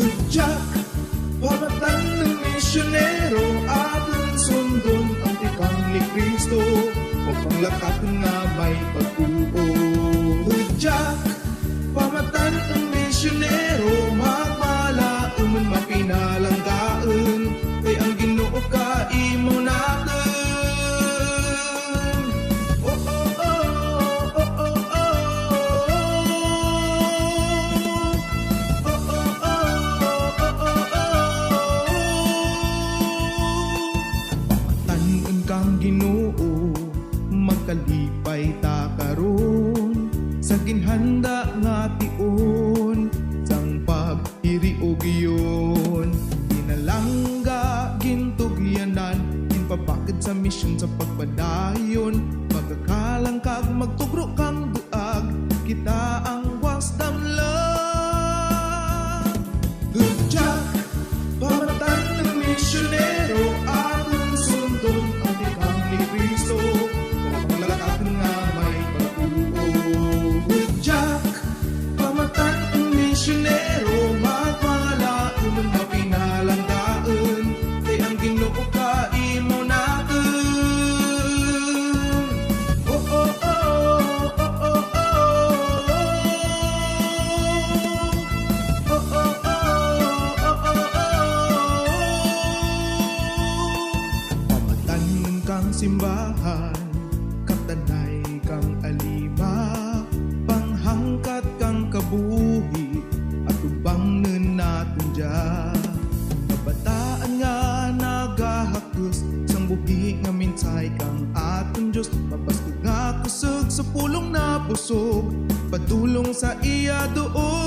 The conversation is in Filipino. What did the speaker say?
Hudyak, pamatan ng misyonero, ating sundon ang tikang ni Kristo, o panglakat nga may pag-uo. Hudyak, pamatan ng misyonero, magmala uman mapinalanggaan, kay ang Ginoo ka imo natin. Ginoo, magkalipay ta karon sa ginhanda nga tion, sang paghiriog iyon. Ginalangga, gintugyanan, ginpabakid sa misyon sa pagpadayon. Magkakalang kag magtugro kang duag, kita ang wasdam lang. Hudyak, pamatan ng misyonero, ating sundon ang tikang ni Kristo, kung panglakat nga may pag-uo. Hudyak, pamatan ang misyonero, magmala uman mapinalanggaan, kay ang Ginoo ka imo natin. Simbahan, katanay kang alima, panghangkat kang kabuhi, at ubangin natin dyan. Kabataan nga nagahakos, sang buhi nga minsay kang aton Diyos, mapastog nga kusog sa pulong na busog, patulong sa iya doon.